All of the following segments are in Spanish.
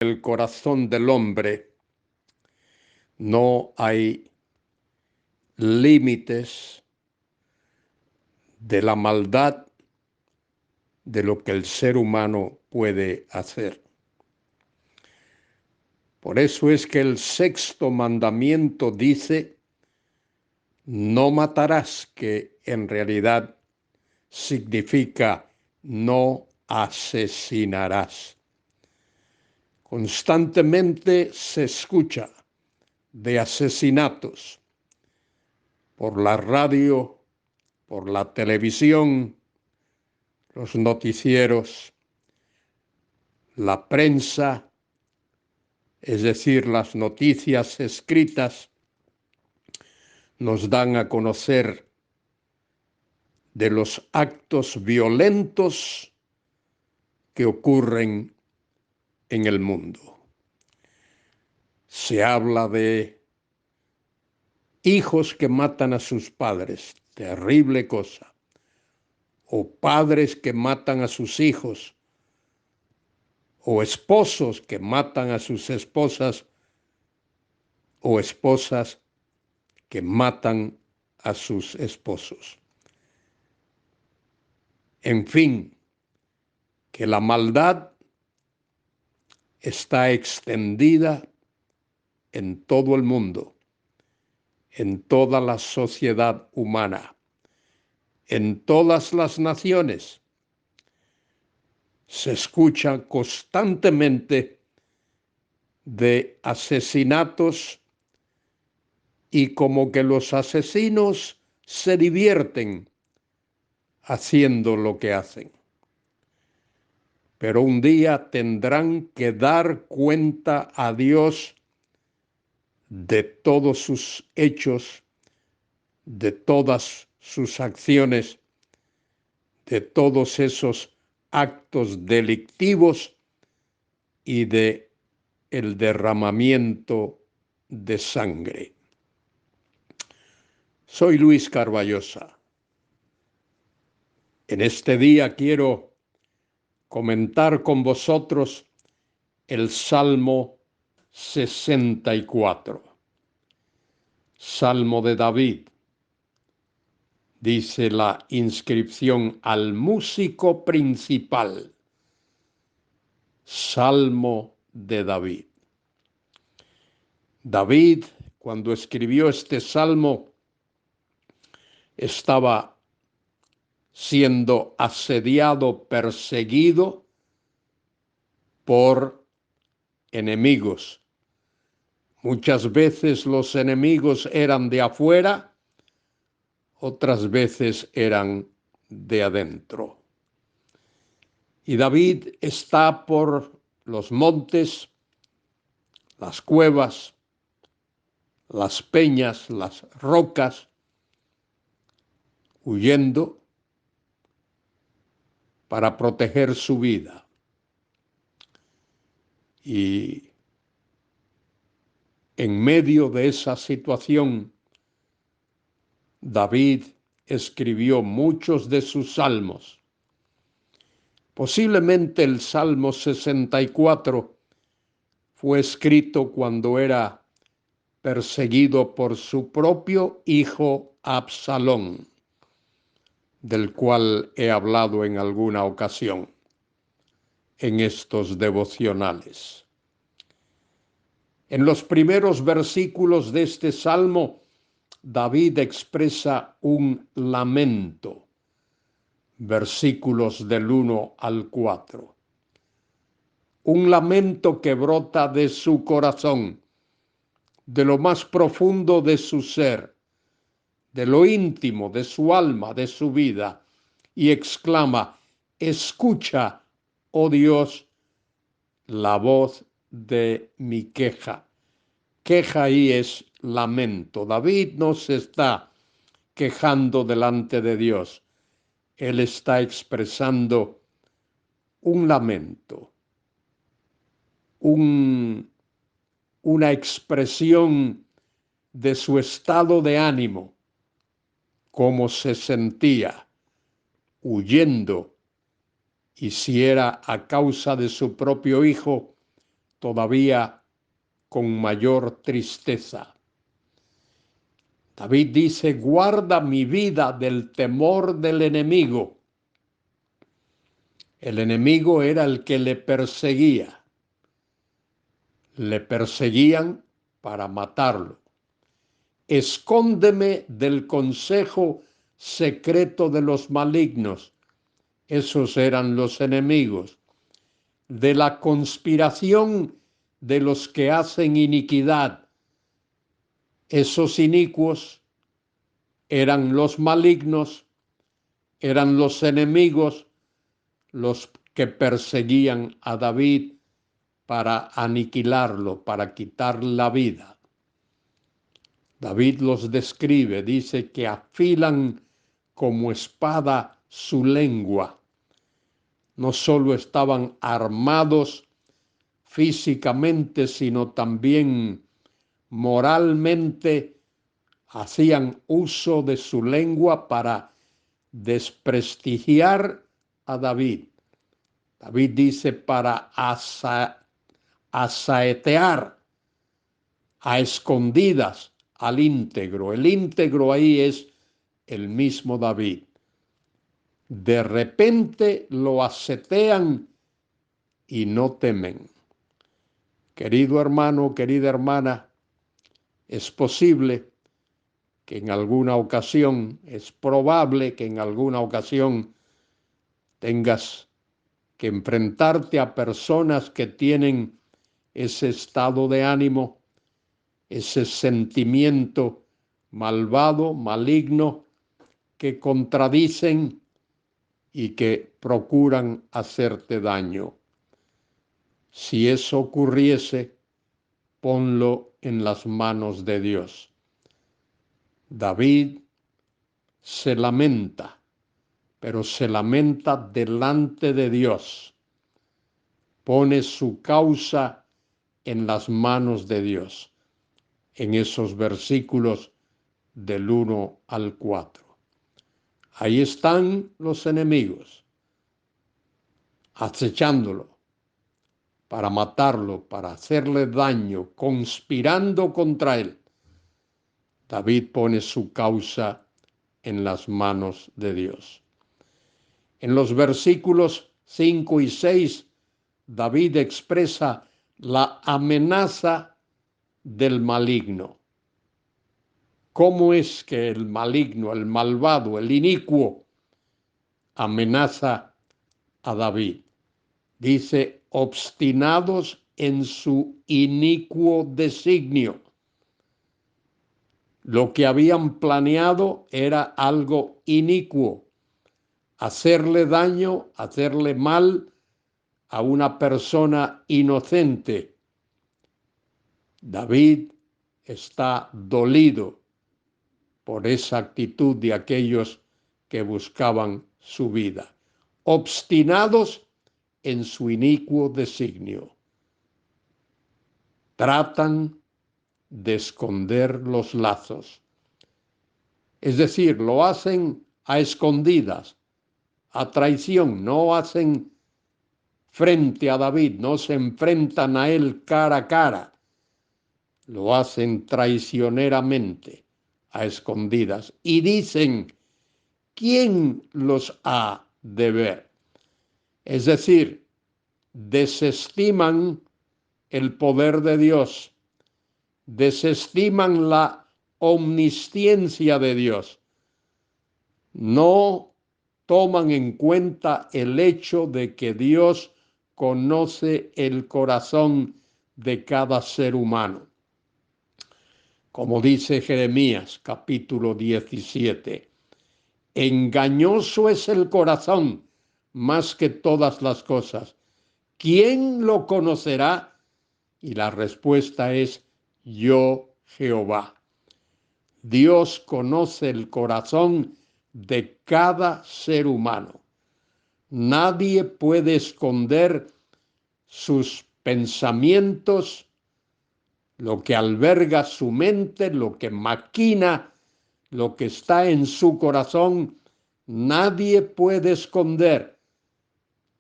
el corazón del hombre no hay límites de la maldad de lo que el ser humano puede hacer. Por eso es que el sexto mandamiento dice: no matarás, que en realidad significa no asesinarás. Constantemente se escucha de asesinatos por la radio, por la televisión, los noticieros, la prensa, es decir, las noticias escritas, nos dan a conocer de los actos violentos que ocurren en el mundo. Se habla de hijos que matan a sus padres, terrible cosa, o padres que matan a sus hijos, o esposos que matan a sus esposas, o esposas que matan a sus esposos. En fin, que la maldad está extendida en todo el mundo, en toda la sociedad humana, en todas las naciones. Se escucha constantemente de asesinatos y como que los asesinos se divierten haciendo lo que hacen. Pero un día tendrán que dar cuenta a Dios de todos sus hechos, de todas sus acciones, de todos esos actos delictivos y de el derramamiento de sangre. Soy Luis Carballosa. En este día quiero comentar con vosotros el Salmo 64. Salmo de David. Dice la inscripción: al músico principal. Salmo de David. David, cuando escribió este salmo, estaba siendo asediado, perseguido por enemigos. Muchas veces los enemigos eran de afuera, otras veces eran de adentro. Y David está por los montes, las cuevas, las peñas, las rocas, huyendo para proteger su vida. Y en medio de esa situación, David escribió muchos de sus salmos. Posiblemente el Salmo 64 fue escrito cuando era perseguido por su propio hijo Absalón, del cual he hablado en alguna ocasión en estos devocionales. En los primeros versículos de este salmo, David expresa un lamento, versículos del 1 al 4. Un lamento que brota de su corazón, de lo más profundo de su ser, de lo íntimo de su alma, de su vida, y exclama: escucha, oh Dios, la voz de mi queja. Queja ahí es lamento. David no se está quejando delante de Dios. Él está expresando un lamento, una expresión de su estado de ánimo, cómo se sentía huyendo, y si era a causa de su propio hijo, todavía con mayor tristeza. David dice: guarda mi vida del temor del enemigo. El enemigo era el que le perseguía. Le perseguían para matarlo. Escóndeme del consejo secreto de los malignos. Esos eran los enemigos. De la conspiración de los que hacen iniquidad. Esos inicuos eran los malignos, eran los enemigos, los que perseguían a David para aniquilarlo, para quitar la vida. David los describe, dice que afilan como espada su lengua. No solo estaban armados físicamente, sino también moralmente. Hacían uso de su lengua para desprestigiar a David. David dice para asaetear a escondidas al íntegro. El íntegro ahí es el mismo David. De repente lo asetean y no temen. Querido hermano, querida hermana, es posible que en alguna ocasión, es probable que en alguna ocasión tengas que enfrentarte a personas que tienen ese estado de ánimo, ese sentimiento malvado, maligno, que contradicen y que procuran hacerte daño. Si eso ocurriese, ponlo en las manos de Dios. David se lamenta, pero se lamenta delante de Dios. Pone su causa en las manos de Dios, en esos versículos del 1 al 4. Ahí están los enemigos, acechándolo para matarlo, para hacerle daño, conspirando contra él. David pone su causa en las manos de Dios. En los versículos 5 y 6, David expresa la amenaza del maligno. ¿Cómo es que el maligno, el malvado, el inicuo amenaza a David? Dice: obstinados en su inicuo designio. Lo que habían planeado era algo inicuo, hacerle daño, hacerle mal a una persona inocente. David está dolido por esa actitud de aquellos que buscaban su vida, obstinados en su inicuo designio. Tratan de esconder los lazos. Es decir, lo hacen a escondidas, a traición, no hacen frente a David, no se enfrentan a él cara a cara, lo hacen traicioneramente, a escondidas, y dicen: ¿quién los ha de ver? Es decir, desestiman el poder de Dios, desestiman la omnisciencia de Dios, no toman en cuenta el hecho de que Dios conoce el corazón de cada ser humano. Como dice Jeremías capítulo 17, engañoso es el corazón más que todas las cosas. ¿Quién lo conocerá? Y la respuesta es: yo, Jehová. Dios conoce el corazón de cada ser humano. Nadie puede esconder sus pensamientos, lo que alberga su mente, lo que maquina, lo que está en su corazón. Nadie puede esconder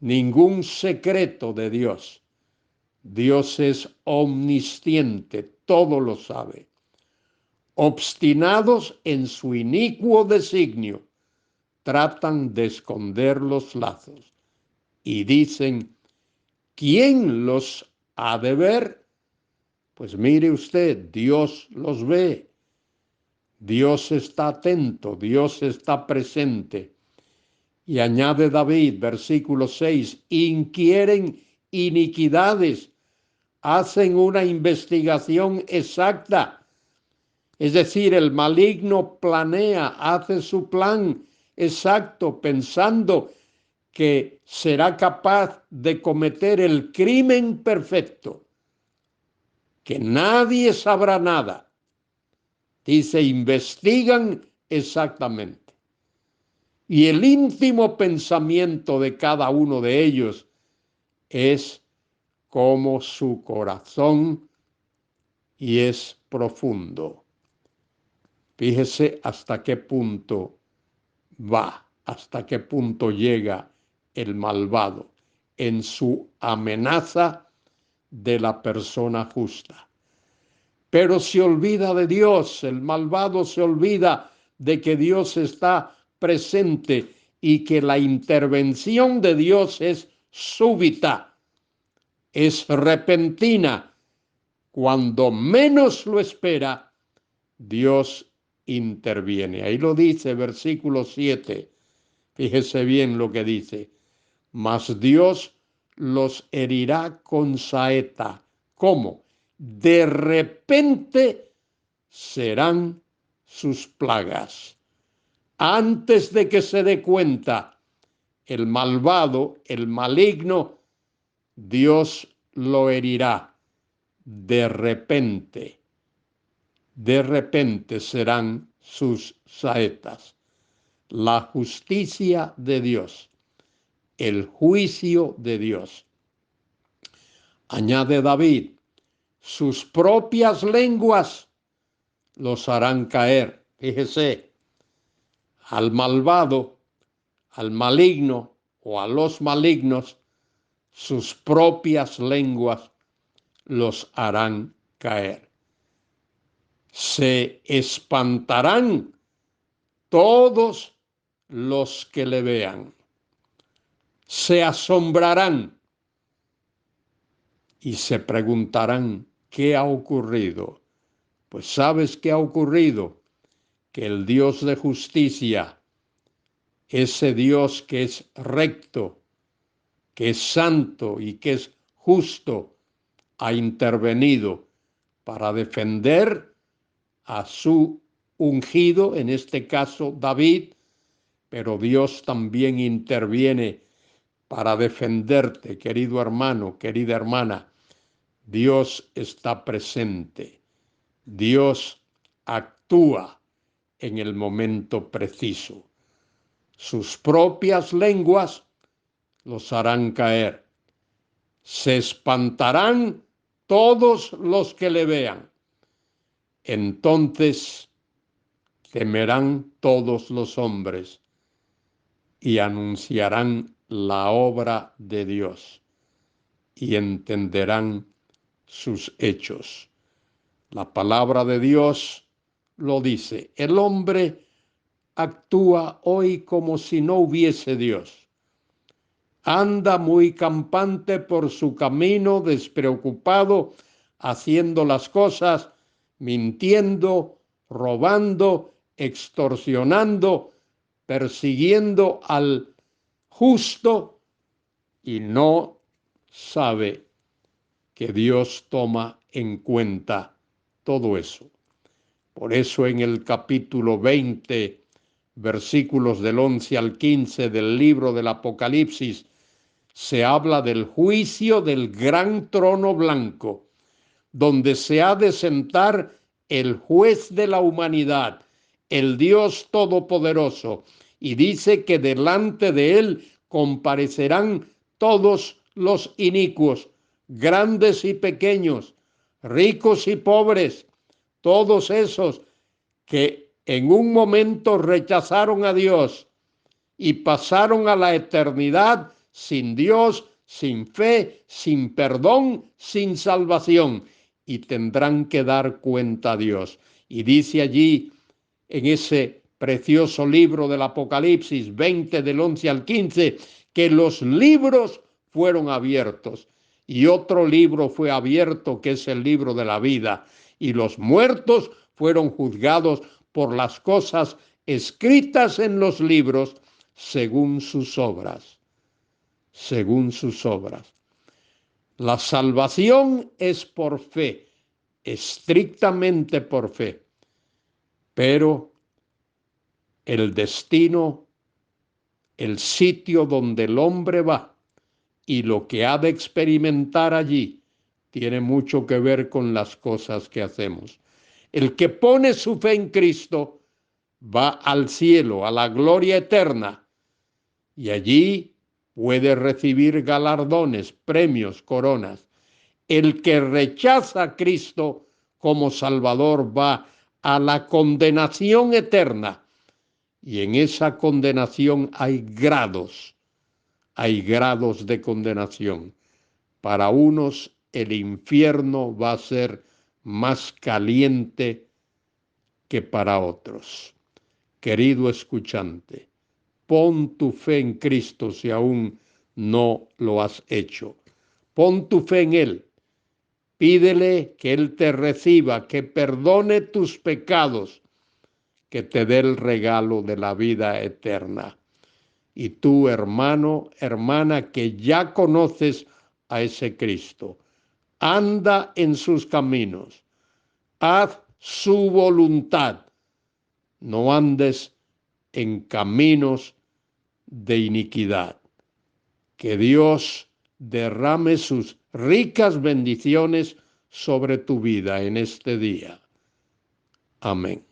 ningún secreto de Dios. Dios es omnisciente, todo lo sabe. Obstinados en su inicuo designio, tratan de esconder los lazos y dicen, ¿quién los ha de ver? Pues mire usted, Dios los ve. Dios está atento, Dios está presente. Y añade David, versículo 6, inquieren iniquidades, hacen una investigación exacta. Es decir, el maligno planea, hace su plan exacto, pensando que será capaz de cometer el crimen perfecto, que nadie sabrá nada. Dice, investigan exactamente. Y el íntimo pensamiento de cada uno de ellos es como su corazón y es profundo. Fíjese hasta qué punto va, hasta qué punto llega el malvado en su amenaza de la persona justa. Pero se olvida de Dios, el malvado se olvida de que Dios está presente y que la intervención de Dios es súbita, es repentina. Cuando menos lo espera, Dios interviene. Ahí lo dice versículo 7. Fíjese bien lo que dice. Mas Dios los herirá con saeta. ¿Cómo? De repente serán sus plagas. Antes de que se dé cuenta el malvado, el maligno, Dios lo herirá. De repente serán sus saetas. La justicia de Dios, el juicio de Dios. Añade David, sus propias lenguas los harán caer. Fíjese, al malvado, al maligno o a los malignos, sus propias lenguas los harán caer. Se espantarán todos los que le vean. Se asombrarán y se preguntarán, ¿qué ha ocurrido? Pues ¿sabes qué ha ocurrido? Que el Dios de justicia, ese Dios que es recto, que es santo y que es justo, ha intervenido para defender a su ungido, en este caso David, pero Dios también interviene para defenderte, querido hermano, querida hermana. Dios está presente. Dios actúa en el momento preciso. Sus propias lenguas los harán caer. Se espantarán todos los que le vean. Entonces temerán todos los hombres y anunciarán la obra de Dios y entenderán sus hechos. La palabra de Dios lo dice. El hombre actúa hoy como si no hubiese Dios. Anda muy campante por su camino, despreocupado, haciendo las cosas, mintiendo, robando, extorsionando, persiguiendo al justo y no sabe que Dios toma en cuenta todo eso. Por eso en el capítulo 20, versículos del 11 al 15 del libro del Apocalipsis, se habla del juicio del gran trono blanco, donde se ha de sentar el juez de la humanidad, el Dios Todopoderoso, y dice que delante de él comparecerán todos los inicuos, grandes y pequeños, ricos y pobres, todos esos que en un momento rechazaron a Dios y pasaron a la eternidad sin Dios, sin fe, sin perdón, sin salvación, y tendrán que dar cuenta a Dios. Y dice allí, en ese precioso libro del Apocalipsis 20 del 11 al 15, que los libros fueron abiertos y otro libro fue abierto, que es el libro de la vida, y los muertos fueron juzgados por las cosas escritas en los libros según sus obras, según sus obras. La salvación es por fe, estrictamente por fe, pero el destino, el sitio donde el hombre va y lo que ha de experimentar allí tiene mucho que ver con las cosas que hacemos. El que pone su fe en Cristo va al cielo, a la gloria eterna, y allí puede recibir galardones, premios, coronas. El que rechaza a Cristo como Salvador va a la condenación eterna, y en esa condenación hay grados de condenación. Para unos el infierno va a ser más caliente que para otros. Querido escuchante, pon tu fe en Cristo si aún no lo has hecho. Pon tu fe en Él. Pídele que Él te reciba, que perdone tus pecados, que te dé el regalo de la vida eterna. Y tú, hermano, hermana, que ya conoces a ese Cristo, anda en sus caminos, haz su voluntad, no andes en caminos de iniquidad. Que Dios derrame sus ricas bendiciones sobre tu vida en este día. Amén.